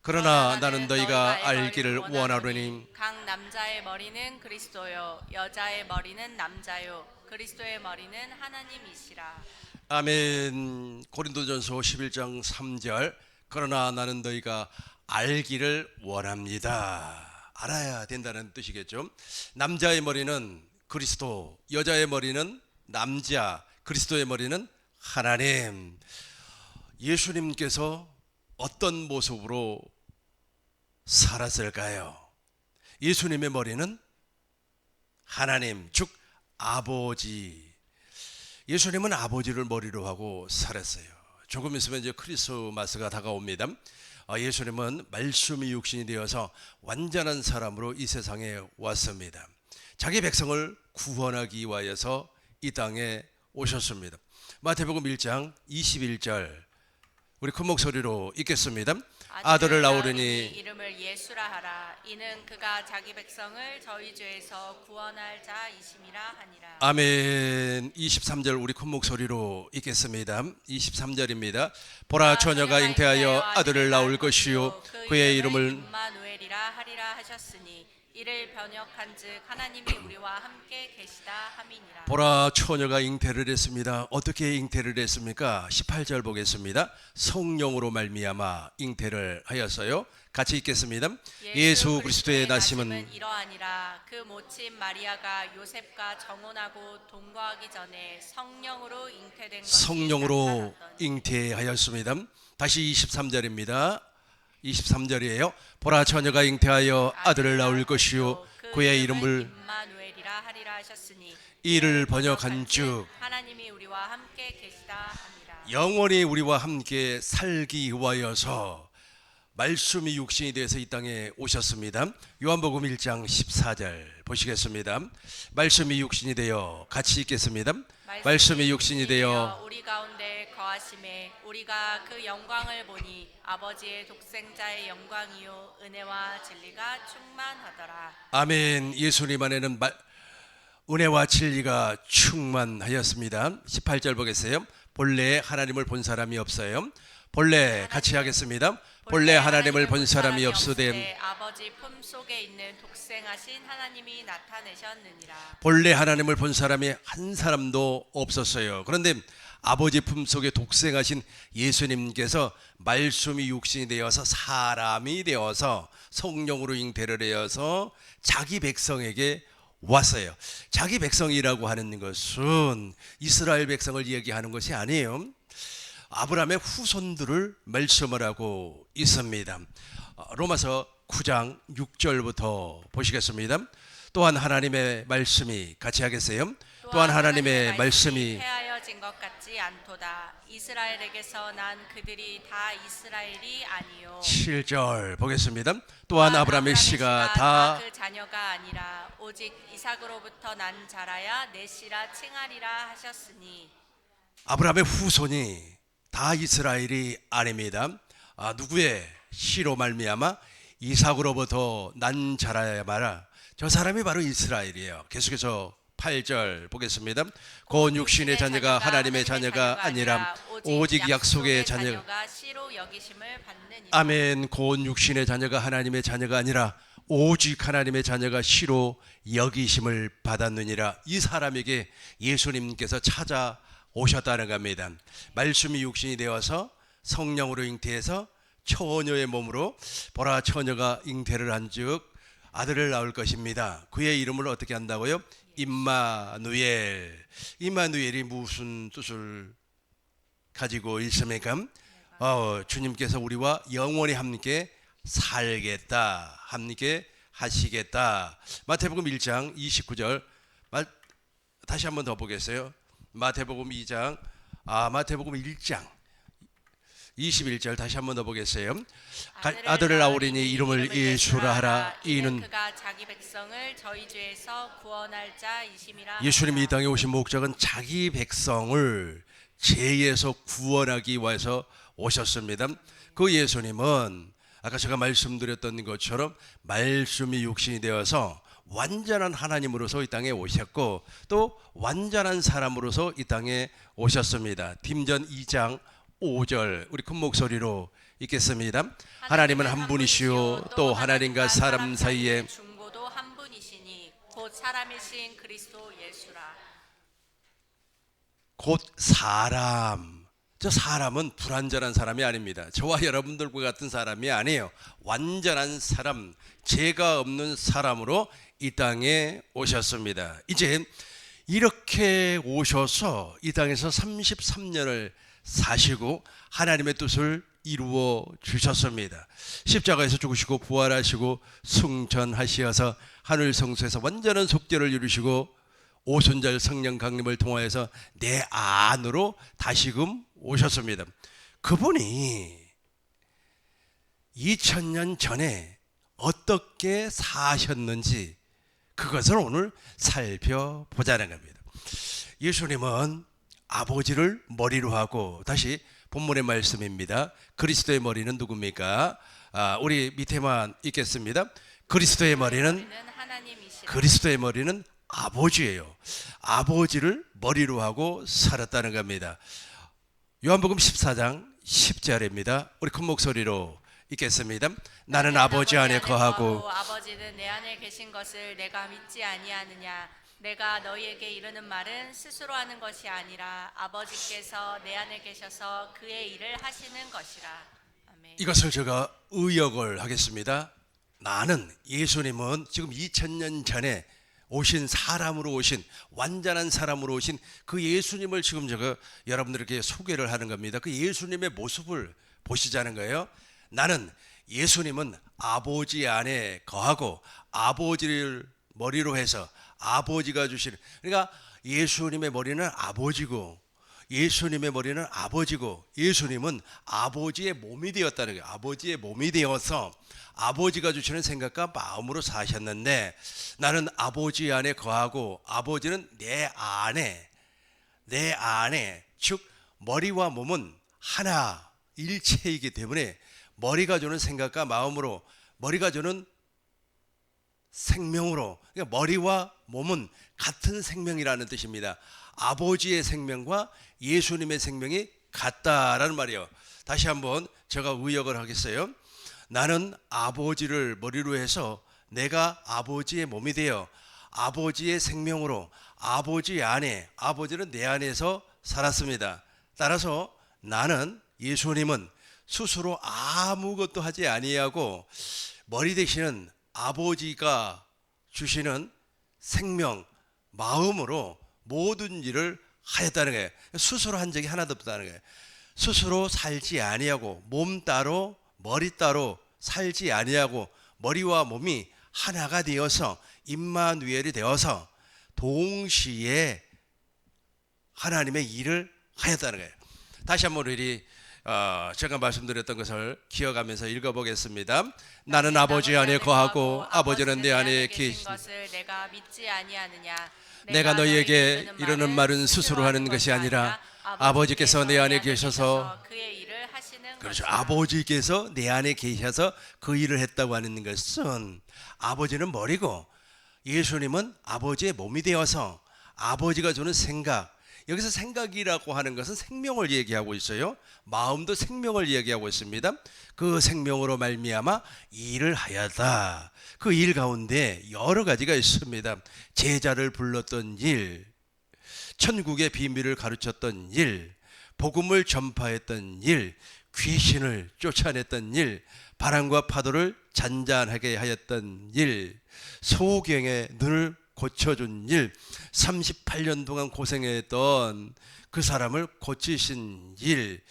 그러나 나는 너희가 알기를 원하노니 각 남자의 머리는 그리스도요 여자의 머리는 남자요 그리스도의 머리는 하나님이시라. 아멘. 고린도전서 11장 3절. 그러나 나는 너희가 알기를 원합니다. 알아야 된다는 뜻이겠죠. 남자의 머리는 그리스도, 여자의 머리는 남자, 그리스도의 머리는 하나님. 예수님께서 어떤 모습으로 살았을까요? 예수님의 머리는 하나님, 즉 아버지. 예수님은 아버지를 머리로 하고 살았어요. 조금 있으면 이제 크리스마스가 다가옵니다. 예수님은 말씀이 육신이 되어서 완전한 사람으로 이 세상에 왔습니다. 자기 백성을 구원하기 위하여서 이 땅에 오셨습니다. 마태복음 1장 21절 우리 큰 목소리로 읽겠습니다. 아들을 낳으리니 이름을 예수라 하라. 이는 그가 자기 백성을 저희 죄에서 구원할 자이심이라 하니라. 아멘. 23절 우리 큰 목소리로 읽겠습니다. 23절입니다. 보라 처녀가 잉태하여 아들을 낳을 것이요 그의 이름을 임마누엘이라 하리라 하셨으니 이를 번역한즉 하나님이 우리와 함께 계시다 함이니라. 보라 처녀가 잉태를 했습니다. 어떻게 잉태를 했습니까? 18절 보겠습니다. 성령으로 말미암아 잉태를 하였어요. 같이 읽겠습니다. 예수 그리스도의 나심은 이러하니라. 그 모친 마리아가 요셉과 정혼하고 동거하기 전에 성령으로 잉태된 것이 성령으로 나타났더니. 잉태하였습니다. 다시 23절입니다. 23절이에요. 보라 처녀가 잉태하여 아들을 낳을 것이요 그의 이름을 임마누엘이라 하리라 하셨으니 이를 번역한즉 하나님이 우리와 함께 계시다 함이라. 영원히 우리와 함께 살기 위하여서 말씀이 육신이 되어서 이 땅에 오셨습니다. 요한복음 1장 14절 보시겠습니다. 말씀이 육신이 되어 같이 읽겠습니다. 말씀이 육신이 되어 우리 가운데 거하심에 우리가 그 영광을 보니 아버지의 독생자의 영광이요 은혜와 진리가 충만하더라. 아멘. 예수님 안에는 은혜와 진리가 충만하였습니다. 18절 보겠어요. 본래 하나님을 본 사람이 없어요. 본래 같이 하겠습니다. 본래 하나님을 본 사람이 없으되 아버지 품 속에 있는 독생하신 하나님이 나타내셨느니라. 본래 하나님을 본 사람이 한 사람도 없었어요. 그런데 아버지 품 속에 독생하신 예수님께서 말씀이 육신이 되어서 사람이 되어서 성령으로 잉태를 하여서 자기 백성에게 왔어요. 자기 백성이라고 하는 것은 이스라엘 백성을 얘기하는 것이 아니에요. 아브라함의 후손들을 말씀을 하고 있습니다. 로마서 9장 6절부터 보시겠습니다. 또한 하나님의 말씀이 같이 하겠어요. 또한 하나님의 말씀이 해하여진 것 같지 않도다. 이스라엘에게서 난 그들이 다 이스라엘이 아니요 7절 보겠습니다. 또한 아브라함의 씨가 다 그 자녀가 아니라 오직 이삭으로부터 난 자라야 내 씨라 칭하리라 하셨으니. 아브라함의 후손이 다 이스라엘이 아닙니다. 누구의 씨로 말미암아 이삭으로부터 난 자라야 마라. 저 사람이 바로 이스라엘이에요. 계속해서 8절 보겠습니다. 곧 육신의 자녀가 하나님의 자녀가 아니라 오직 약속의 자녀가 씨로 여기심을 받느니라. 아멘. 곧 육신의 자녀가 하나님의 자녀가 아니라 오직 하나님의 자녀가 씨로 여기심을 받았느니라. 이 사람에게 예수님께서 찾아오셨다는 겁니다. 말씀이 육신이 되어서 성령으로 잉태해서 처녀의 몸으로 보라 처녀가 잉태를 한즉 아들을 낳을 것입니다. 그의 이름을 어떻게 한다고요? 임마누엘. 임마누엘이 무슨 뜻을 가지고 있습니까? 주님께서 우리와 영원히 함께 살겠다, 함께 하시겠다. 마태복음 1장 29절 다시 한번 더 보겠어요. 마태복음 1장 21절 다시 한번 더 보겠어요. 아들을 낳으리니 이름을 예수라 하라. 이는 그가 자기 백성을 저희 죄에서 구원할 자이심이라. 예수님이 이 땅에 오신 목적은 자기 백성을 죄에서 구원하기 위해서 오셨습니다. 그 예수님은 아까 제가 말씀드렸던 것처럼 말씀이 육신이 되어서 완전한 하나님으로서 이 땅에 오셨고 또 완전한 사람으로서 이 땅에 오셨습니다. 딤전 2장 5절 우리 큰 목소리로 읽겠습니다. 하나님은 한 분이시요 또 하나님과 사람 사이에 중보도 한 분이시니 곧 사람이신 그리스도 예수라. 곧 사람. 저 사람은 불완전한 사람이 아닙니다. 저와 여러분들과 같은 사람이 아니에요. 완전한 사람, 죄가 없는 사람으로 이 땅에 오셨습니다. 이제 이렇게 오셔서 이 땅에서 33년을 사시고 하나님의 뜻을 이루어 주셨습니다. 십자가에서 죽으시고 부활하시고 승천하시어서 하늘 성소에서 완전한 속죄를 이루시고 오순절 성령 강림을 통하여서 내 안으로 다시금 오셨습니다. 그분이 2000년 전에 어떻게 사셨는지 그것을 오늘 살펴보자는 겁니다. 예수님은 아버지를 머리로 하고, 다시 본문의 말씀입니다. 그리스도의 머리는 누굽니까? 우리 밑에만 읽겠습니다. 그리스도의 머리는 하나님이시라. 그리스도의 머리는 아버지예요. 아버지를 머리로 하고 살았다는 겁니다. 요한복음 14장 10절입니다. 우리 큰 목소리로 읽겠습니다. 나는 아버지 안에 거하고 아버지는 내 안에 계신 것을 내가 믿지 아니하느냐. 내가 너희에게 이르는 말은 스스로 하는 것이 아니라 아버지께서 내 안에 계셔서 그의 일을 하시는 것이라. 아멘. 이것을 제가 의역을 하겠습니다. 나는, 예수님은 지금 2000년 전에 오신 사람으로 오신, 완전한 사람으로 오신 그 예수님을 지금 제가 여러분들에게 소개를 하는 겁니다. 그 예수님의 모습을 보시자는 거예요. 나는, 예수님은 아버지 안에 거하고 아버지를 머리로 해서 아버지가 주시는, 그러니까 예수님의 머리는 아버지고 예수님의 머리는 아버지고 예수님은 아버지의 몸이 되었다는 거예요. 아버지의 몸이 되어서 아버지가 주시는 생각과 마음으로 사셨는데, 나는 아버지 안에 거하고 아버지는 내 안에, 즉 머리와 몸은 하나 일체이기 때문에 머리가 주는 생각과 마음으로, 머리가 주는 생명으로, 그러니까 머리와 몸은 같은 생명이라는 뜻입니다. 아버지의 생명과 예수님의 생명이 같다라는 말이에요. 다시 한번 제가 의역을 하겠어요. 나는 아버지를 머리로 해서 내가 아버지의 몸이 되어 아버지의 생명으로 아버지 안에, 아버지는 내 안에서 살았습니다. 따라서 나는, 예수님은 스스로 아무것도 하지 아니하고 머리 되시는 아버지가 주시는 생명, 마음으로 모든 일을 하였다는 거예요. 스스로 한 적이 하나도 없다는 거예요. 스스로 살지 아니하고, 몸 따로 머리 따로 살지 아니하고, 머리와 몸이 하나가 되어서 임마누엘이 되어서 동시에 하나님의 일을 하였다는 거예요. 다시 한번 우리 제가 말씀드렸던 것을 기억하면서 읽어보겠습니다. 나는 아버지 안에 거하고 아버지는 내 안에 계신 것을 내가 믿지 아니하느냐. 내가 너희에게 이르는 말은 스스로 하는 것이 아니라 아버지께서 내 안에 계셔서 그의 일을 하시는 그렇죠. 것이라. 아버지께서 내 안에 계셔서 그 일을 했다고 하는 것은, 아버지는 머리고 예수님은 아버지의 몸이 되어서 아버지가 주는 생각, 여기서 생각이라고 하는 것은 생명을 얘기하고 있어요. 마음도 생명을 얘기하고 있습니다. 그 생명으로 말미암아 일을 하였다. 그 일 가운데 여러 가지가 있습니다. 제자를 불렀던 일, 천국의 비밀을 가르쳤던 일, 복음을 전파했던 일, 귀신을 쫓아냈던 일, 바람과 파도를 잔잔하게 하였던 일, 소경의 눈을 고쳐준 일, 38년 동안 고생했던 그 사람을 고치신 일,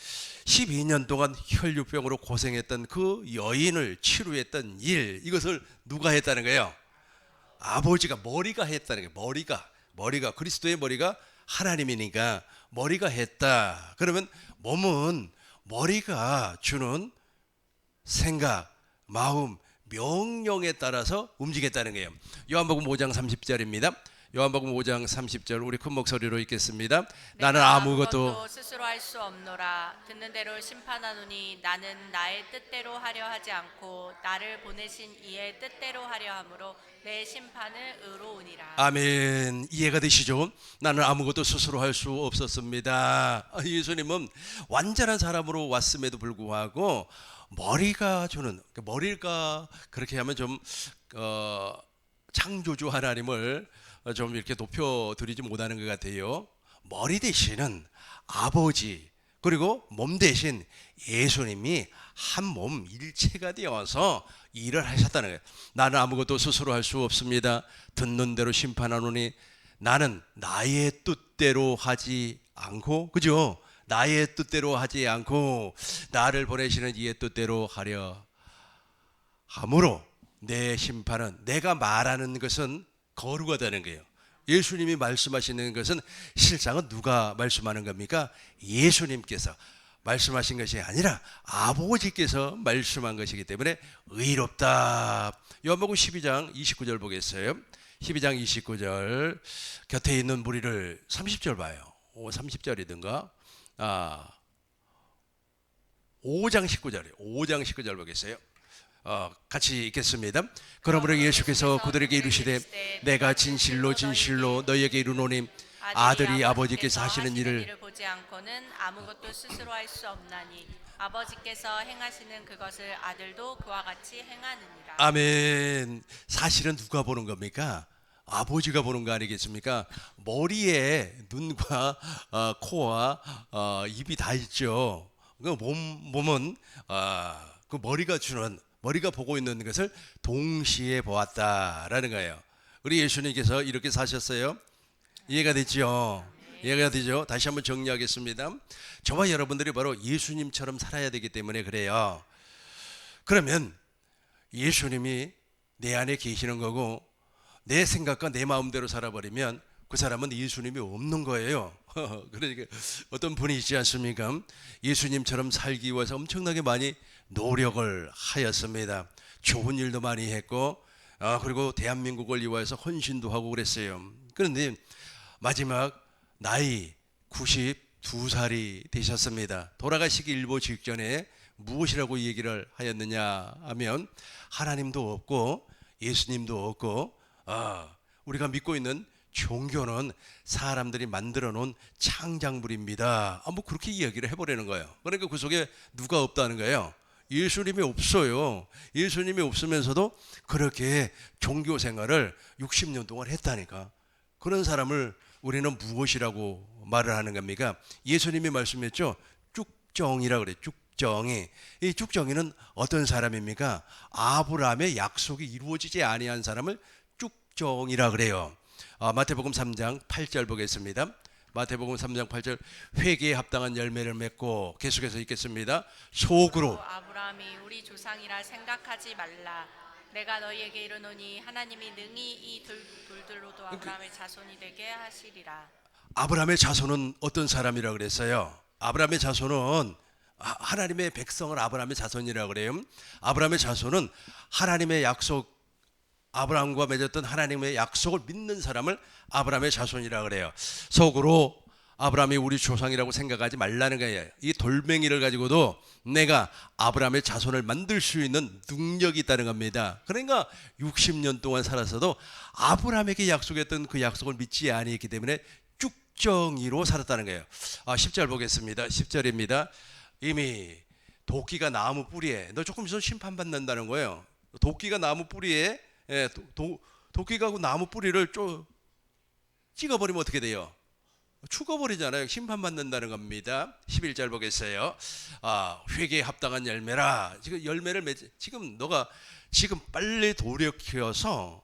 12년 동안 혈류병으로 고생했던 그 여인을 치료했던 일, 이것을 누가 했다는 거예요? 아버지가, 머리가 했다는 거예요. 머리가 그리스도의 머리가 하나님이니까 머리가 했다. 그러면 몸은 머리가 주는 생각, 마음, 명령에 따라서 움직였다는 거예요. 요한복음 5장 30절입니다. 요한복음 5장 30절 우리 큰 목소리로 읽겠습니다. 나는 아무것도 스스로 할 수 없노라. 듣는 대로 심판하노니 나는 나의 뜻대로 하려 하지 않고 나를 보내신 이의 뜻대로 하려 함으로 내 심판은 의로우니라. 아멘. 이해가 되시죠? 나는 아무것도 스스로 할 수 없었습니다. 예수님은 완전한 사람으로 왔음에도 불구하고 머리가 주는, 머리가 그렇게 하면 좀 창조주 하나님을 좀 이렇게 높여드리지 못하는 것 같아요. 머리 대신은 아버지, 그리고 몸 대신 예수님이 한 몸 일체가 되어서 일을 하셨다는 거예요. 나는 아무것도 스스로 할 수 없습니다. 듣는 대로 심판하노니 나는 나의 뜻대로 하지 않고, 그죠? 나의 뜻대로 하지 않고 나를 보내시는 이의 뜻대로 하려 함으로 내 심판은, 내가 말하는 것은 거루가 되는 거예요. 예수님이 말씀하시는 것은 실상은 누가 말씀하는 겁니까? 예수님께서 말씀하신 것이 아니라 아버지께서 말씀한 것이기 때문에 의롭다. 요한복음 12장 29절 보겠어요. 12장 29절, 곁에 있는 무리를 30절 봐요. 30절이든가 5장 19절이에요. 5장 19절 보겠어요. 같이 읽겠습니다. 그러므로 예수께서 그들에게 이르시되 내가 진실로 진실로 너희에게 이르노니 아들이 아버지께서 하시는 일을 보지 않고는 아무것도 스스로 할 수 없나니 아버지께서 행하시는 그것을 아들도 그와 같이 행하느니라. 아멘. 사실은 누가 보는 겁니까? 아버지가 보는 거 아니겠습니까? 머리에 눈과 코와 입이 다 있죠. 그 몸은 그 머리가 보고 있는 것을 동시에 보았다라는 거예요. 우리 예수님께서 이렇게 사셨어요. 이해가 됐죠? 이해가 되죠? 다시 한번 정리하겠습니다. 저와 여러분들이 바로 예수님처럼 살아야 되기 때문에 그래요. 그러면 예수님이 내 안에 계시는 거고 내 생각과 내 마음대로 살아버리면 그 사람은 예수님이 없는 거예요. 그러니까 어떤 분이 있지 않습니까? 예수님처럼 살기 위해서 엄청나게 많이 노력을 하였습니다. 좋은 일도 많이 했고 그리고 대한민국을 위해서 헌신도 하고 그랬어요. 그런데 마지막 나이 92살이 되셨습니다. 돌아가시기 일보 직전에 무엇이라고 얘기를 하였느냐 하면 하나님도 없고 예수님도 없고 우리가 믿고 있는 종교는 사람들이 만들어 놓은 창작물입니다. 뭐 그렇게 이야기를 해버리는 거예요. 그러니까 그 속에 누가 없다는 거예요. 예수님이 없어요. 예수님이 없으면서도 그렇게 종교 생활을 60년 동안 했다니까. 그런 사람을 우리는 무엇이라고 말을 하는 겁니까? 예수님이 말씀했죠. 쭉정이라고 그래요. 쭉정이. 이 쭉정이는 어떤 사람입니까? 아브라함의 약속이 이루어지지 아니한 사람을 쭉정이라 그래요. 마태복음 3장 8절 보겠습니다. 마태복음 3장 8절, 회개에 합당한 열매를 맺고, 계속해서 읽겠습니다. 속으로 아브라함이 우리 조상이라 생각하지 말라. 내가 너희에게 이르노니 하나님이 능히 이 돌들로도 아브라함의 자손이 되게 하시리라. 아브라함의 자손은 어떤 사람이라고 그랬어요? 아브라함의 자손은 하나님의 백성을 아브라함의 자손이라고 그래요. 아브라함의 자손은 하나님의 약속, 아브라함과 맺었던 하나님의 약속을 믿는 사람을 아브라함의 자손이라고 그래요. 속으로 아브라함이 우리 조상이라고 생각하지 말라는 거예요. 이 돌멩이를 가지고도 내가 아브라함의 자손을 만들 수 있는 능력이 있다는 겁니다. 그러니까 60년 동안 살았어도 아브라함에게 약속했던 그 약속을 믿지 아니했기 때문에 쭉정이로 살았다는 거예요. 10절 보겠습니다. 10절입니다. 이미 도끼가 나무 뿌리에, 너 조금 있으면 심판받는다는 거예요. 도끼가 나무 뿌리에, 도끼가 그 나무 뿌리를 찍어버리면 어떻게 돼요? 죽어버리잖아요. 심판받는다는 겁니다. 11절 보겠어요. 회개에 합당한 열매라. 지금 열매를 지금 너가 지금 빨리 돌이켜서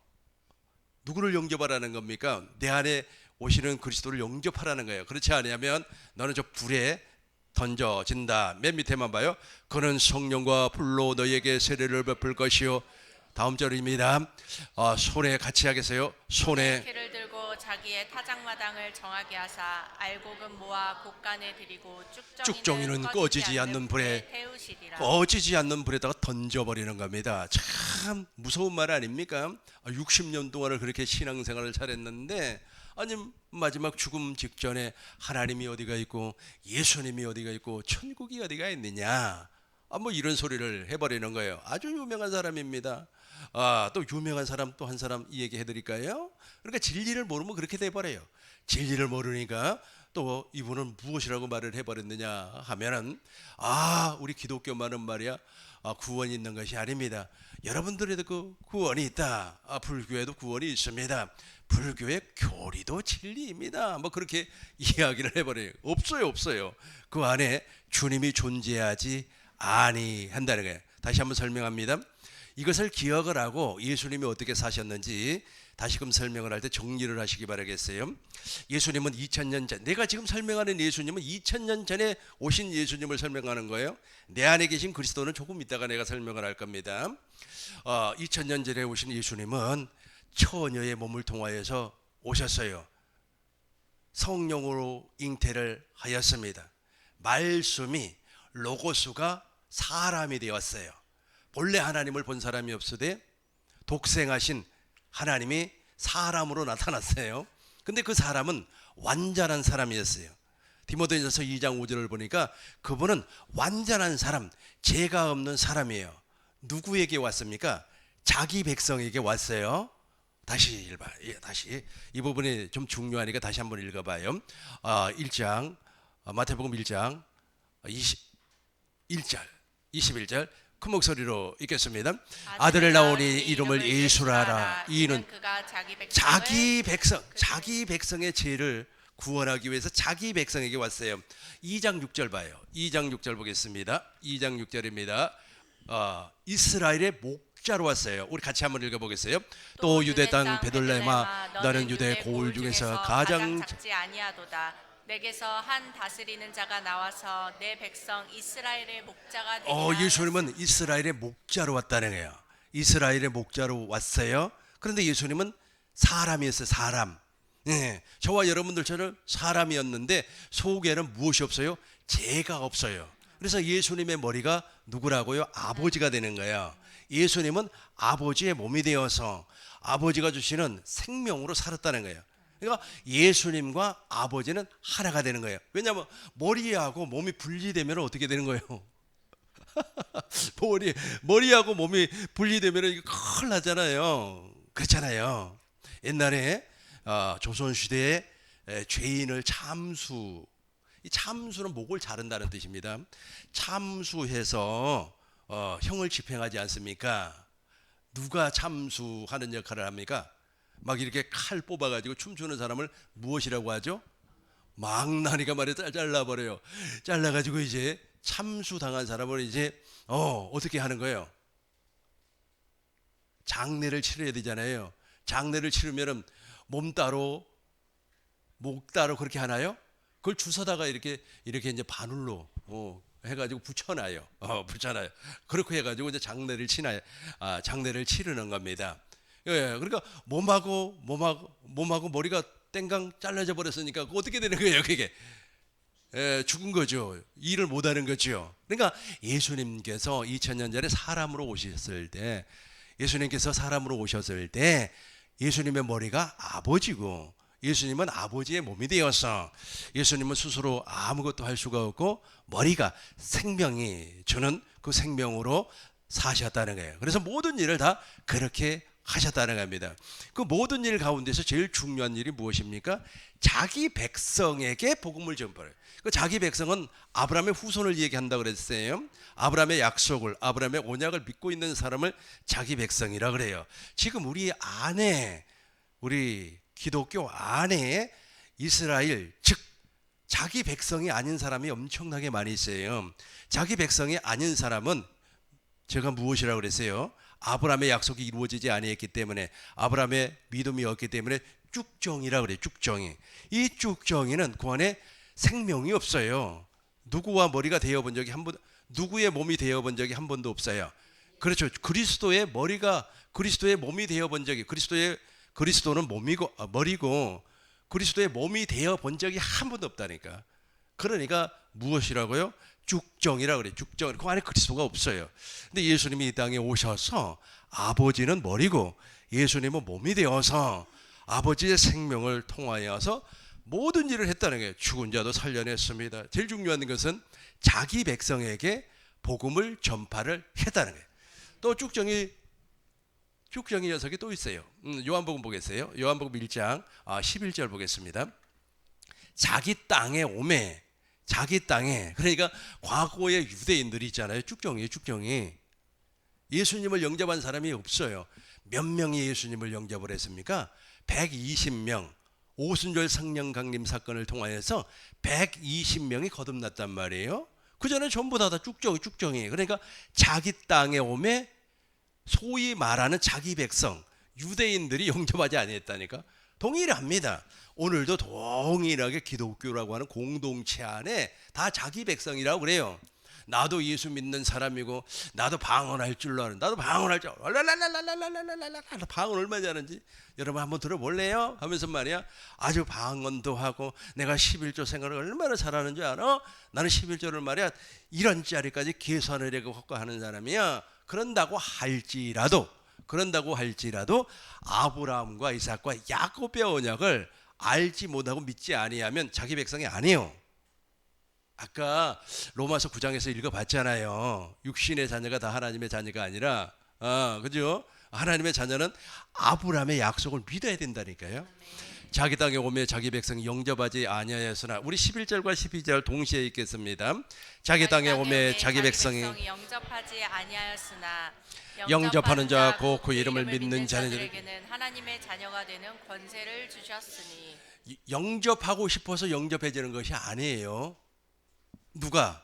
누구를 영접하라는 겁니까? 내 안에 오시는 그리스도를 영접하라는 거예요. 그렇지 않으면 너는 저 불에 던져진다. 맨 밑에만 봐요. 그는 성령과 불로 너희에게 세례를 베풀 것이요. 다음 절입니다. 손에 같이 하겠어요. 손에 키를 들고 자기의 타작마당을 정하게 하사 알곡은 모아 곳간에 들이고 쭉정이는 꺼지지 않는 불에 태우시리라. 꺼지지 않는 불에다가 던져버리는 겁니다. 참 무서운 말 아닙니까? 60년 동안을 그렇게 신앙생활을 잘했는데 아니 마지막 죽음 직전에 하나님이 어디가 있고 예수님이 어디가 있고 천국이 어디가 있느냐, 뭐 이런 소리를 해버리는 거예요. 아주 유명한 사람입니다. 또 유명한 사람 또 한 사람 이 얘기 해드릴까요? 그러니까 진리를 모르면 그렇게 돼버려요. 진리를 모르니까 또 이분은 무엇이라고 말을 해버렸느냐 하면은 우리 기독교만은 말이야 구원이 있는 것이 아닙니다. 여러분들에도 그 구원이 있다. 불교에도 구원이 있습니다. 불교의 교리도 진리입니다. 뭐 그렇게 이야기를 해버려요. 없어요. 그 안에 주님이 존재하지 아니한다는 거예요. 다시 한번 설명합니다. 이것을 기억을 하고 예수님이 어떻게 사셨는지 다시금 설명을 할 때 정리를 하시기 바라겠어요. 예수님은 2000년 전, 내가 지금 설명하는 예수님은 2000년 전에 오신 예수님을 설명하는 거예요. 내 안에 계신 그리스도는 조금 이따가 내가 설명을 할 겁니다. 2000년 전에 오신 예수님은 처녀의 몸을 통하여서 오셨어요. 성령으로 잉태를 하였습니다. 말씀이 로고스가 사람이 되었어요. 본래 하나님을 본 사람이 없으되 독생하신 하나님이 사람으로 나타났어요. 근데 그 사람은 완전한 사람이었어요. 디모데전서 2장 5절을 보니까 그분은 완전한 사람, 죄가 없는 사람이에요. 누구에게 왔습니까? 자기 백성에게 왔어요. 다시 읽어봐. 다시 이 부분이 좀 중요하니까 다시 한번 읽어봐요. 1장 마태복음 1장 21절 큰 목소리로 읽겠습니다. 아들을 낳으니 이름을 예수라 하라. 이는 그가 자기 백성의 죄를 구원하기 위해서 자기 백성에게 왔어요. 2장 6절 봐요. 2장 6절 보겠습니다. 2장 6절입니다. 이스라엘의 목자로 왔어요. 우리 같이 한번 읽어보겠어요. 또 유대 땅 베들레헴아 너는 유대 고을 중에서 가장 작지 아니하도다. 내게서 한 다스리는 자가 나와서 내 백성 이스라엘의 목자가 되리라. 예수님은 이스라엘의 목자로 왔다는 거예요. 이스라엘의 목자로 왔어요. 그런데 예수님은 사람이었어요. 사람. 저와 여러분들처럼 사람이었는데 속에는 무엇이 없어요? 죄가 없어요. 그래서 예수님의 머리가 누구라고요? 아버지가 되는 거예요. 예수님은 아버지의 몸이 되어서 아버지가 주시는 생명으로 살았다는 거예요. 그러니까 예수님과 아버지는 하나가 되는 거예요. 왜냐하면 머리하고 몸이 분리되면 어떻게 되는 거예요? 머리하고 몸이 분리되면 이거 큰일 나잖아요. 그렇잖아요. 옛날에 조선시대에 죄인을 이 참수는 목을 자른다는 뜻입니다. 참수해서 형을 집행하지 않습니까? 누가 참수하는 역할을 합니까? 막 이렇게 칼 뽑아가지고 춤추는 사람을 무엇이라고 하죠? 망나니가 말이야 잘라버려요. 잘라가지고 이제 참수당한 사람을 이제 어떻게 하는 거예요? 장례를 치러야 되잖아요. 장례를 치르면은 몸 따로 목 따로 그렇게 하나요? 그걸 주워다가 이렇게 이제 바늘로 해가지고 붙여놔요. 붙여놔요. 그렇게 해가지고 이제 장례를 치르는 겁니다. 예, 그러니까 몸하고 머리가 땡강 잘라져 버렸으니까 어떻게 되는 거예요, 그게? 죽은 거죠. 일을 못 하는 거죠. 그러니까 예수님께서 2000년 전에 사람으로 오셨을 때 예수님의 머리가 아버지고 예수님은 아버지의 몸이 되어서 예수님은 스스로 아무것도 할 수가 없고 머리가 생명이 주는 그 생명으로 사셨다는 거예요. 그래서 모든 일을 다 그렇게 하셨다는 겁니다. 그 모든 일 가운데서 제일 중요한 일이 무엇입니까? 자기 백성에게 복음을 전파해요. 그 자기 백성은 아브라함의 후손을 얘기한다고 그랬어요. 아브라함의 약속을, 아브라함의 언약을 믿고 있는 사람을 자기 백성이라 그래요. 지금 우리 기독교 안에 이스라엘, 즉 자기 백성이 아닌 사람이 엄청나게 많이 있어요. 자기 백성이 아닌 사람은 제가 무엇이라고 그랬어요? 아브라함의 약속이 이루어지지 아니했기 때문에, 아브라함의 믿음이 없기 때문에 쭉정이라고 그래요. 쭉정이. 이 쭉정이는 그 안에 생명이 없어요. 누구와 머리가 되어본 적이 누구의 몸이 되어본 적이 한 번도 없어요. 그렇죠. 그리스도의 몸이 되어본 적이, 그리스도는 머리고 그리스도의 몸이 되어본 적이 한 번도 없다니까. 그러니까 무엇이라고요? 죽정이라고 그래요. 죽정. 그 안에 그리스도가 없어요. 근데 예수님이 이 땅에 오셔서 아버지는 머리고 예수님은 몸이 되어서 아버지의 생명을 통하여서 모든 일을 했다는 거예요. 죽은 자도 살려냈습니다. 제일 중요한 것은 자기 백성에게 복음을 전파를 했다는 거예요. 또 죽정이 녀석이 또 있어요. 요한복음 보겠어요. 요한복음 1장 11절 보겠습니다. 자기 땅에 오매, 자기 땅에. 그러니까 과거의 유대인들이 있잖아요. 쭉정이에요, 쭉정이. 예수님을 영접한 사람이 없어요. 몇 명이 예수님을 영접을 했습니까? 120명. 오순절 성령 강림 사건을 통하여서 120명이 거듭났단 말이에요. 그 전에 전부 다 쭉정이. 그러니까 자기 땅에 오매 소위 말하는 자기 백성, 유대인들이 영접하지 아니했다니까. 동일합니다. 오늘도 동일하게 기독교라고 하는 공동체 안에 다 자기 백성이라고 그래요. 나도 예수 믿는 사람이고 나도 방언할 줄로 아는, 나도 방언할 줄 랄랄랄랄랄랄랄랄랄 방언 얼마나 잘하는지 여러분 한번 들어볼래요? 하면서 말이야 아주 방언도 하고 내가 11조 생활을 얼마나 잘하는 줄 알아? 나는 11조를 말이야 이런 자리까지 계산을 해갖고 하는 사람이야. 그런다고 할지라도 아브라함과 이삭과 야곱의 언약을 알지 못하고 믿지 아니하면 자기 백성이 아니에요. 아까 로마서 9장에서 읽어봤잖아요. 육신의 자녀가 다 하나님의 자녀가 아니라 그죠? 하나님의 자녀는 아브라함의 약속을 믿어야 된다니까요. 자기 땅에 오매 자기 백성이 영접하지 아니하였으나, 우리 11절과 12절 동시에 읽겠습니다. 자기 땅에 오매 자기 백성이 영접하지 아니하였으나 영접하는 자 곧 그 이름을 믿는 자들에게는 하나님의 자녀가 되는 권세를 주셨으니. 영접하고 싶어서 영접해지는 것이 아니에요. 누가?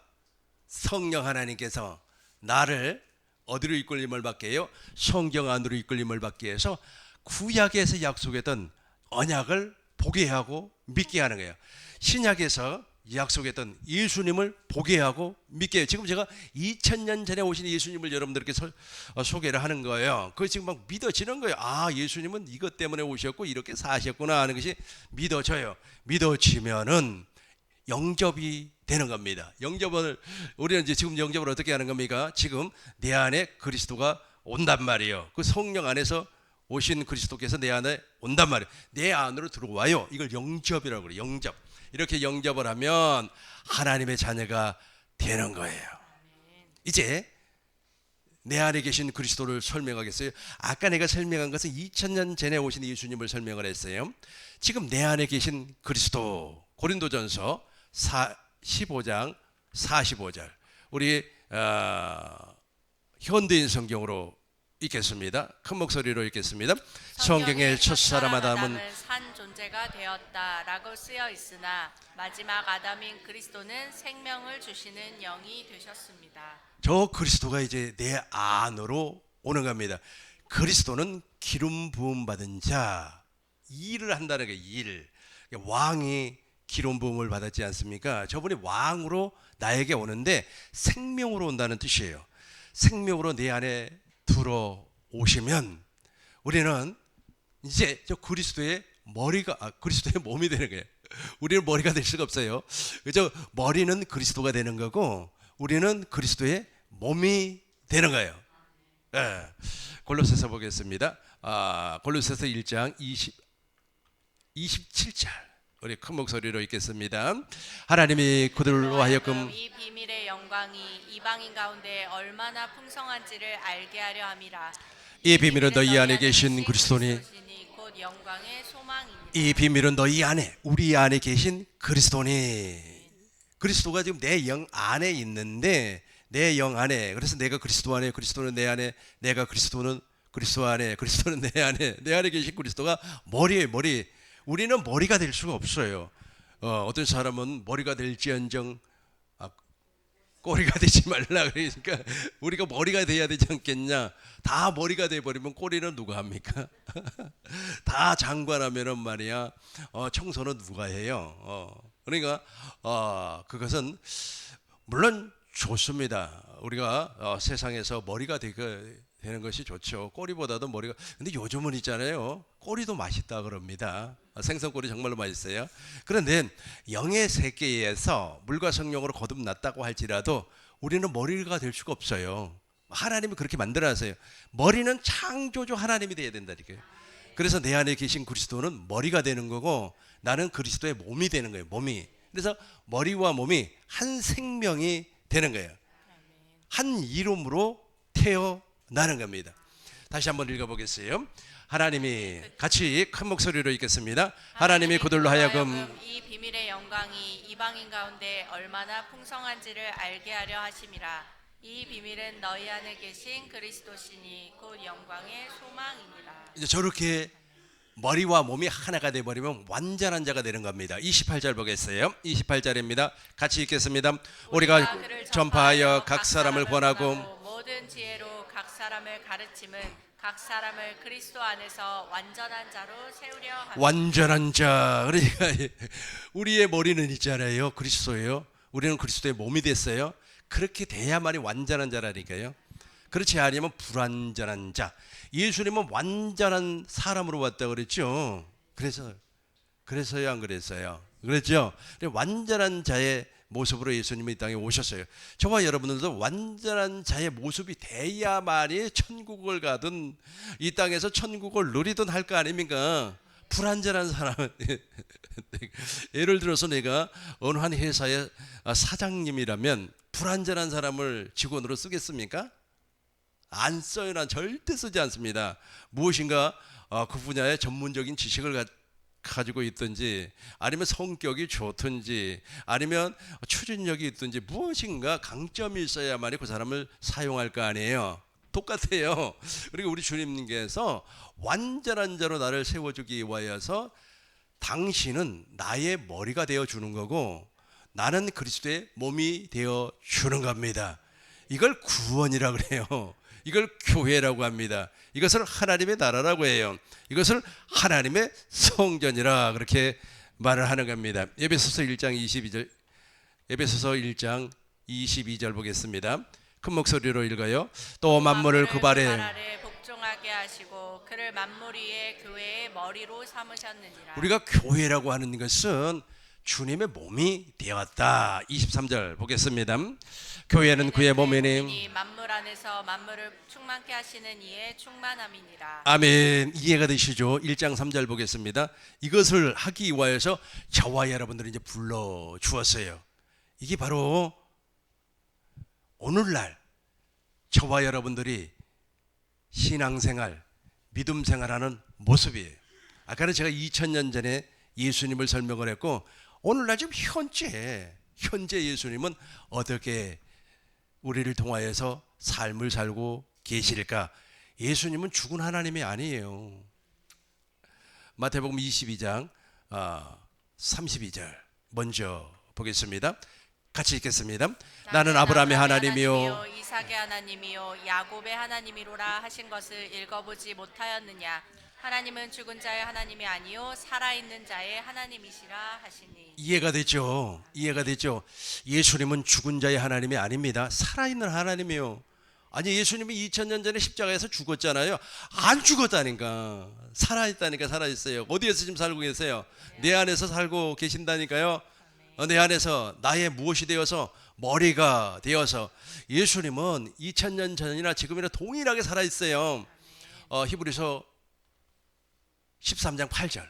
성령 하나님께서 나를 어디로 이끌림을 받게 해요? 성경 안으로 이끌림을 받게 해서 구약에서 약속했던 언약을 보게 하고 믿게 하는 거예요. 신약에서 약속했던 예수님을 보게 하고 믿게 해요. 지금 제가 2000년 전에 오신 예수님을 여러분들께 소개를 하는 거예요. 그거 지금 막 믿어지는 거예요. 아, 예수님은 이것 때문에 오셨고 이렇게 사셨구나 하는 것이 믿어져요. 믿어지면은 영접이 되는 겁니다. 우리는 이제 지금 영접을 어떻게 하는 겁니까? 지금 내 안에 그리스도가 온단 말이에요. 그 성령 안에서 오신 그리스도께서 내 안에 온단 말이에요. 내 안으로 들어와요. 이걸 영접이라고 그래요. 영접. 이렇게 영접을 하면 하나님의 자녀가 되는 거예요. 이제 내 안에 계신 그리스도를 설명하겠어요. 아까 내가 설명한 것은 2000년 전에 오신 예수님을 설명을 했어요. 지금 내 안에 계신 그리스도, 고린도전서 15장 45절 우리 현대인 성경으로 읽겠습니다. 큰 목소리로 읽겠습니다. 성경의 첫사람 아담은 산 존재가 되었다라고 쓰여 있으나 마지막 아담인 그리스도는 생명을 주시는 영이 되셨습니다. 저 그리스도가 이제 내 안으로 오는 겁니다. 그리스도는 기름 부음 받은 자, 일을 한다는 게 일. 왕이 기름 부음을 받았지 않습니까? 저분이 왕으로 나에게 오는데 생명으로 온다는 뜻이에요. 생명으로 내 안에 들어오시면 우리는 이제 저 그리스도의 그리스도의 몸이 되는 거예요. 우리는 머리가 될 수가 없어요. 그죠? 머리는 그리스도가 되는 거고 우리는 그리스도의 몸이 되는 거예요. 네. 골로새서 보겠습니다. 골로새서 1장 27절 우리 큰 목소리로 읽겠습니다. 하나님이 그들로 하여금 이 비밀의 영광이 이방인 가운데 얼마나 풍성한지를 알게 하려 함이라. 이 비밀은 너희 안에 계신 그리스도니 곧 영광의 소망이니라. 이 비밀은 너희 안에, 우리 안에 계신 그리스도니. 그리스도가 지금 내 영 안에 있는데, 내 영 안에, 그래서 내가 그리스도 안에, 그리스도는 내 안에, 내가 그리스도는 그리스도 안에, 그리스도는 내 안에 계신 그리스도가 머리예요. 머리. 우리는 머리가 될 수가 없어요. 어떤 사람은 머리가 될지언정 꼬리가 되지 말라 그러니까 우리가 머리가 돼야 되지 않겠냐. 다 머리가 돼버리면 꼬리는 누가 합니까? 다 장관하면은 말이야 청소는 누가 해요? 그러니까 그것은 물론 좋습니다. 우리가 세상에서 머리가 되는 것이 좋죠. 꼬리보다도 머리가. 근데 요즘은 있잖아요. 꼬리도 맛있다 그럽니다. 생선꼬리 정말로 맛있어요. 그런데 영의 세계에서 물과 성령으로 거듭났다고 할지라도 우리는 머리가 될 수가 없어요. 하나님이 그렇게 만들어놨어요. 머리는 창조주 하나님이 돼야 된다니까요. 그래서 내 안에 계신 그리스도는 머리가 되는 거고 나는 그리스도의 몸이 되는 거예요. 몸이. 그래서 머리와 몸이 한 생명이 되는 거예요. 한 이름으로 태어나는 겁니다. 다시 한번 읽어보겠어요. 하나님이 같이 큰 목소리로 읽겠습니다. 하나님이 그들로 하여금 이 비밀의 영광이 이방인 가운데 얼마나 풍성한지를 알게 하려 하심이라. 이 비밀은 너희 안에 계신 그리스도시니 곧 영광의 소망이니라. 이제 저렇게 머리와 몸이 하나가 되어버리면 완전한 자가 되는 겁니다. 28절 보겠어요. 28절입니다. 같이 읽겠습니다. 우리가 그를 전파하여 각 사람을 권하고 모든 지혜로 각 사람을 가르침은 각 사람을 그리스도 안에서 완전한 자로 세우려 합니다. 완전한 자. 그러니까 우리의 머리는 있잖아요. 그리스도예요. 우리는 그리스도의 몸이 됐어요. 그렇게 돼야만이 완전한 자라니까요. 그렇지 않으면 불완전한 자. 예수님은 완전한 사람으로 왔다 그랬죠. 그래서요, 안 그랬어요? 그랬죠. 완전한 자의 모습으로 예수님이 이 땅에 오셨어요. 저와 여러분들도 완전한 자의 모습이 돼야만이 천국을 가든 이 땅에서 천국을 누리든 할 거 아닙니까? 불완전한 사람. 예를 들어서 내가 어느 한 회사의 사장님이라면 불완전한 사람을 직원으로 쓰겠습니까? 안 써요. 난 절대 쓰지 않습니다. 무엇인가 그 분야의 전문적인 지식을 가지고 있든지, 아니면 성격이 좋든지, 아니면 추진력이 있든지, 무엇인가 강점이 있어야만이 그 사람을 사용할 거 아니에요. 똑같아요. 그리고 우리 주님께서 완전한 자로 나를 세워주기 위하여서 당신은 나의 머리가 되어주는 거고 나는 그리스도의 몸이 되어주는 겁니다. 이걸 구원이라고 그래요. 이걸 교회라고 합니다. 이것을 하나님의 나라라고 해요. 이것을 하나님의 성전이라 그렇게 말을 하는 겁니다. 에베소서 1장 22절, 에베소서 1장 22절 보겠습니다. 큰 목소리로 읽어요. 또 만물을 그 발에 복종하게 하시고 그를 만물 위에 교회의 머리로 삼으셨느니라. 우리가 교회라고 하는 것은 주님의 몸이 되었다. 23절 보겠습니다. 교회는 그의 몸이니 만물 안에서 만물을 충만케 하시는 이의 충만함이니라. 아멘. 이해가 되시죠? 1장 3절 보겠습니다. 이것을 하기 위하여서 저와 여러분들이 이제 불러 주었어요. 이게 바로 오늘날 저와 여러분들이 신앙생활, 믿음생활하는 모습이에요. 아까는 제가 2000년 전에 예수님을 설명을 했고, 오늘날 지금 현재 예수님은 어떻게 우리를 통하여서 삶을 살고 계실까? 예수님은 죽은 하나님이 아니에요. 마태복음 22장 32절 먼저 보겠습니다. 같이 읽겠습니다. 나는 아브라함의 하나님이요 이삭의 하나님이요 야곱의 하나님이로라 하신 것을 읽어보지 못하였느냐? 하나님은 죽은 자의 하나님이 아니요 살아있는 자의 하나님이시라 하시니. 이해가 됐죠? 이해가 됐죠? 예수님은 죽은 자의 하나님이 아닙니다. 살아있는 하나님이요. 아니, 예수님이 2000년 전에 십자가에서 죽었잖아요. 안 죽었다니까. 살아있다니까. 살아있어요. 어디에서 지금 살고 계세요? 내 안에서 살고 계신다니까요. 내 안에서 나의 무엇이 되어서 머리가 되어서 예수님은 2000년 전이나 지금이나 동일하게 살아있어요. 히브리서 13장 8절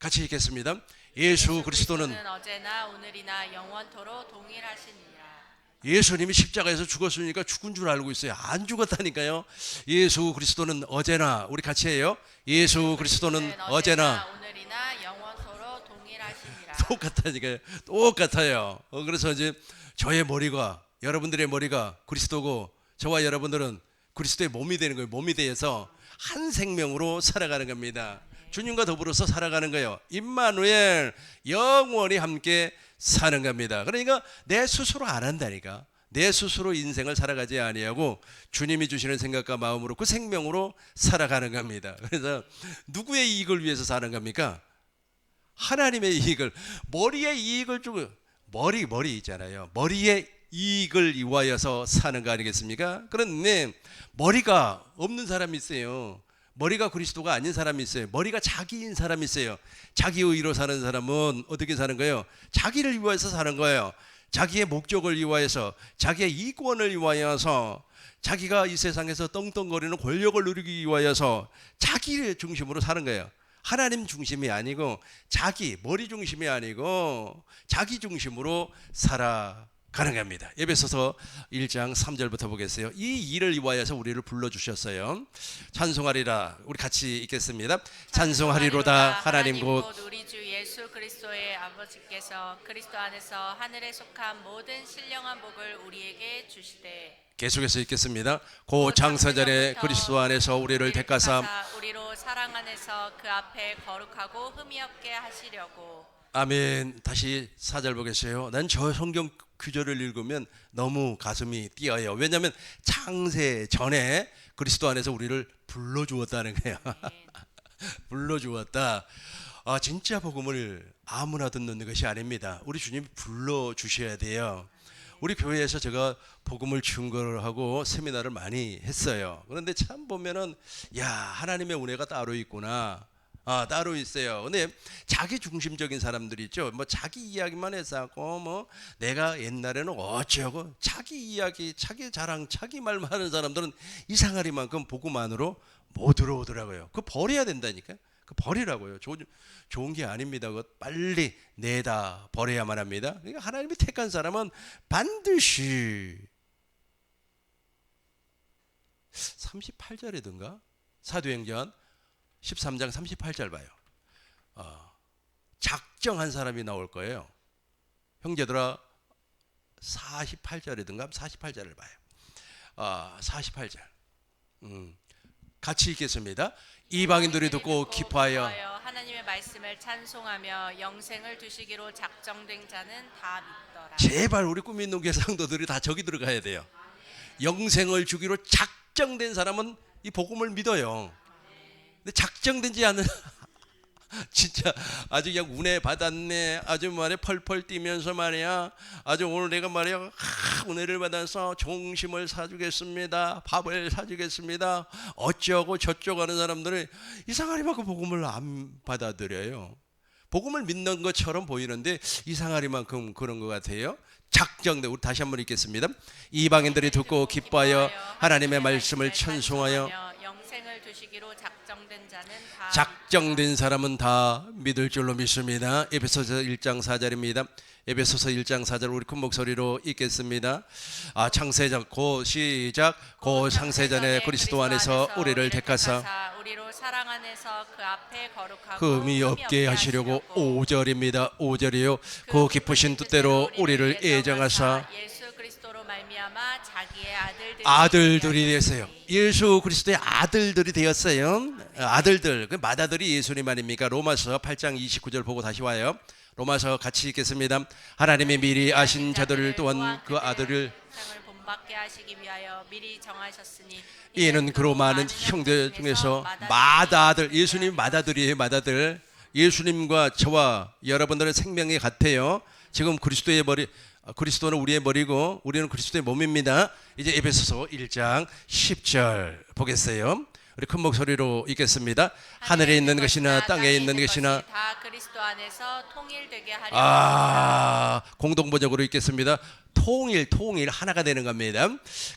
같이 읽겠습니다. 예수 그리스도는 어제나 오늘이나 영원토록 동일하시니라. 예수님이 십자가에서 죽었으니까 죽은 줄 알고 있어요. 안 죽었다니까요. 예수 그리스도는 어제나, 우리 같이 해요. 예수 그리스도는 어제나 오늘이나 영원토록 동일하시니라. 똑같다니까요. 똑같아요. 그래서 이제 저의 머리가, 여러분들의 머리가 그리스도고 저와 여러분들은 그리스도의 몸이 되는 거예요. 몸이 되어서 한 생명으로 살아가는 겁니다. 주님과 더불어서 살아가는 거예요. 임마누엘, 영원히 함께 사는 겁니다. 그러니까 내 스스로 안 한다니까. 내 스스로 인생을 살아가지 아니하고 주님이 주시는 생각과 마음으로 그 생명으로 살아가는 겁니다. 그래서 누구의 이익을 위해서 사는 겁니까? 하나님의 이익을, 머리의 이익을 주고, 머리 있잖아요. 머리의 이익을 위하여서 사는 거 아니겠습니까? 그런데 머리가 없는 사람이 있어요. 머리가 그리스도가 아닌 사람이 있어요. 머리가 자기인 사람이 있어요. 자기 의로 사는 사람은 어떻게 사는 거예요? 자기를 위하여서 사는 거예요. 자기의 목적을 위하여서, 자기의 이권을 위하여서, 자기가 이 세상에서 떵떵거리는 권력을 누리기 위하여서 자기를 중심으로 사는 거예요. 하나님 중심이 아니고 자기, 머리 중심이 아니고 자기 중심으로 살아가는 가능합니다. 에베소서 1장 3절부터 보겠어요. 이 일을 위하여서 우리를 불러주셨어요. 찬송하리라. 우리 같이 읽겠습니다. 찬송하리로다 하나님 곧 우리 주 예수 그리스도의 아버지께서 그리스도 안에서 하늘에 속한 모든 신령한 복을 우리에게 주시되. 계속해서 읽겠습니다. 고 창세전에 그리스도 안에서 우리를 택하사 우리로 사랑 안에서 그 앞에 거룩하고 흠이 없게 하시려고. 아멘. 다시 4절 보겠어요. 난 저 성경 구절을 읽으면 너무 가슴이 뛰어요. 왜냐하면 창세 전에 그리스도 안에서 우리를 불러주었다는 거예요. 불러주었다. 진짜 복음을 아무나 듣는 것이 아닙니다. 우리 주님이 불러주셔야 돼요. 우리 교회에서 제가 복음을 증거를 하고 세미나를 많이 했어요. 그런데 참 보면은 야, 하나님의 은혜가 따로 있구나. 따로 있어요. 근데 자기 중심적인 사람들이 있죠. 뭐 자기 이야기만 해서 뭐 내가 옛날에는 어쩌고 자기 이야기, 자기 자랑, 자기 말만 하는 사람들은 이상하리만큼 복음 안으로 못 들어오더라고요. 그거 버려야 된다니까. 그 버리라고요. 좋은 게 아닙니다. 그거 빨리 내다 버려야만 합니다. 그러니까 하나님이 택한 사람은 반드시 38절이든가 사도행전 13장 38절 봐요. 작정한 사람이 나올 거예요. 형제들아 48절이든가 48절을 봐요. 48절. 같이 읽겠습니다. 이방인들이 듣고 기뻐하여 하나님의 말씀을 찬송하며 영생을 두시기로 작정된 자는 다 믿더라. 제발 우리 꿈 있는 교회 성도들이 다 저기 들어가야 돼요. 영생을 주기로 작정된 사람은 이 복음을 믿어요. 근데 작정되지 않은 진짜 아주 그냥 운에 받았네. 아주 말에 펄펄 뛰면서 말이야. 아주 오늘 내가 말이야 은혜를 받아서 종심을 사주겠습니다. 밥을 사주겠습니다. 어쩌고 저쩌고 하는 사람들은 이상하리만큼 복음을 안 받아들여요. 복음을 믿는 것처럼 보이는데 이상하리만큼 그런 것 같아요. 작정돼. 우리 다시 한번 읽겠습니다. 이방인들이 듣고 기뻐하여 하나님의 말씀을 찬송하여 영생을 두시기로 작정된 자는 다 작정된 사람은 다 믿을 줄로 믿습니다. 에베소서 1장 4절입니다. 에베소서 1장 4절 우리 큰 목소리로 읽겠습니다. 창세전 고 시작. 고 창세전에 그리스도 안에서 우리를 택하사 우리로 사랑 안에서 그 앞에 거룩하고 흠이 없게 하시려고 5절입니다. 5절이요. 그 기쁘신 뜻대로 우리를 예정하사 예수 그리스도로 말미암아 자기의 아들들이 되었어요. 예수 그리스도의 아들들이 되었어요. 아들들, 그 맏아들이 예수님 아닙니까? 로마서 8장 29절 보고 다시 와요. 로마서 같이 읽겠습니다. 하나님이 미리 아신 자들을 또한 그 아들을 상을 본받게 하시기 위하여 미리 정하셨으니 이는 그로 많은 형제 중에서 맏아들, 예수님 맏아들이에요. 맏아들. 예수님과 저와 여러분들의 생명이 같아요. 지금 그리스도의 머리, 그리스도는 우리의 머리고 우리는 그리스도의 몸입니다. 이제 에베소서 1장 10절 보겠어요. 우리 큰 목소리로 읽겠습니다. 하늘에 있는 것이나 땅에 있는 것이나 다 그리스도 안에서 통일되게 하려 공동번역으로 읽겠습니다. 통일 하나가 되는 겁니다.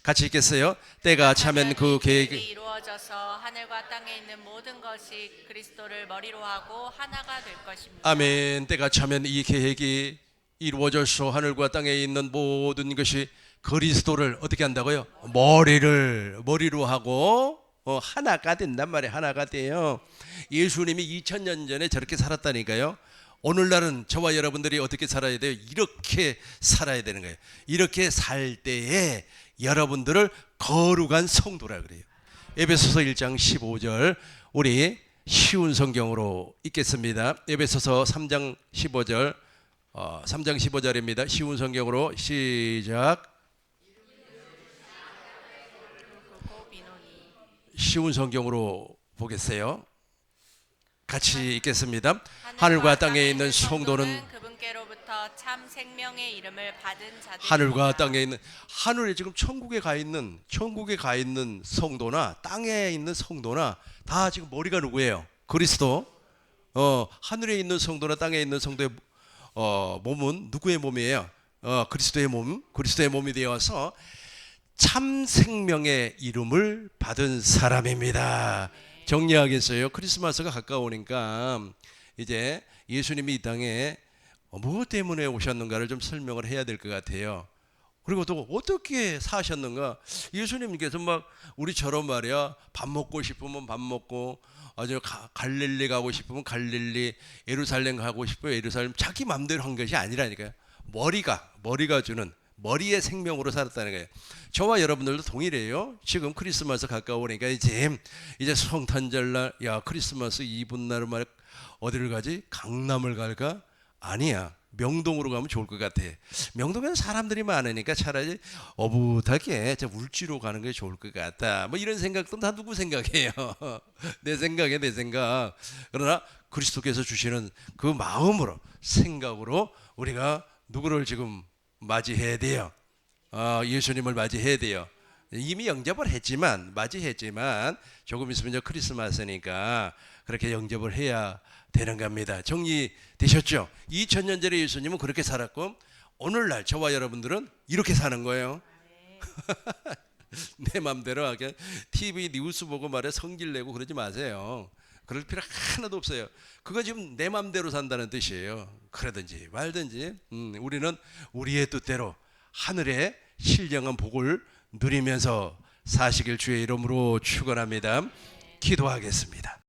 같이 읽겠어요. 때가 차면 그 계획이 이루어져서 하늘과 땅에 있는 모든 것이 그리스도를 머리로 하고 하나가 될 것입니다. 아멘. 때가 차면 이 계획이 이루어져서 하늘과 땅에 있는 모든 것이 그리스도를 어떻게 한다고요? 머리로 하고 하나가 된단 말이에요. 하나가 돼요. 예수님이 2000년 전에 저렇게 살았다니까요. 오늘날은 저와 여러분들이 어떻게 살아야 돼요? 이렇게 살아야 되는 거예요. 이렇게 살 때에 여러분들을 거룩한 성도라 그래요. 에베소서 1장 15절 우리 쉬운 성경으로 읽겠습니다. 에베소서 3장 15절 3장 15절입니다. 쉬운 성경으로 시작. 쉬운 성경으로 보겠어요. 같이 읽겠습니다. 하늘과 땅에 있는 성도는 그분께로부터 참 생명의 이름을 받은 자들. 하늘과 땅에 있는 하늘에 지금 천국에 가 있는 성도나 땅에 있는 성도나 다 지금 머리가 누구예요? 그리스도. 하늘에 있는 성도나 땅에 있는 성도의 몸은 누구의 몸이에요? 그리스도의 몸. 그리스도의 몸이 되어서 참 생명의 이름을 받은 사람입니다. 정리하겠어요. 크리스마스가 가까우니까 이제 예수님이 이 땅에 무엇 때문에 오셨는가를 좀 설명을 해야 될 것 같아요. 그리고 또 어떻게 사셨는가? 예수님께서 막 우리처럼 말이야 밥 먹고 싶으면 밥 먹고 아주 갈릴리 가고 싶으면 갈릴리, 예루살렘 가고 싶으면 예루살렘, 자기 맘대로 한 것이 아니라니까요. 머리가 주는, 머리의 생명으로 살았다는 거예요. 저와 여러분들도 동일해요. 지금 크리스마스 가까우니까 이제 성탄절날, 야 크리스마스 이브날 말 어디를 가지? 강남을 갈까? 아니야. 명동으로 가면 좋을 것 같아. 명동에는 사람들이 많으니까 차라리 어붓하게 울지로 가는 게 좋을 것 같다. 뭐 이런 생각도 다 누구 생각이에요? 내 생각. 그러나 그리스도께서 주시는 그 마음으로, 생각으로 우리가 누구를 지금 맞이해야 돼요? 예수님을 맞이해야 돼요. 이미 영접을 했지만, 맞이했지만 조금 있으면 이제 크리스마스니까 그렇게 영접을 해야 되는 겁니다. 정리되셨죠? 2000년 전에 예수님은 그렇게 살았고 오늘날 저와 여러분들은 이렇게 사는 거예요. 내 맘대로 하게 TV 뉴스 보고 말해 성질 내고 그러지 마세요. 그럴 필요 하나도 없어요. 그거 지금 내 맘대로 산다는 뜻이에요. 그러든지 말든지 우리는 우리의 뜻대로 하늘의 신령한 복을 누리면서 사시길 주의 이름으로 축원합니다. 기도하겠습니다.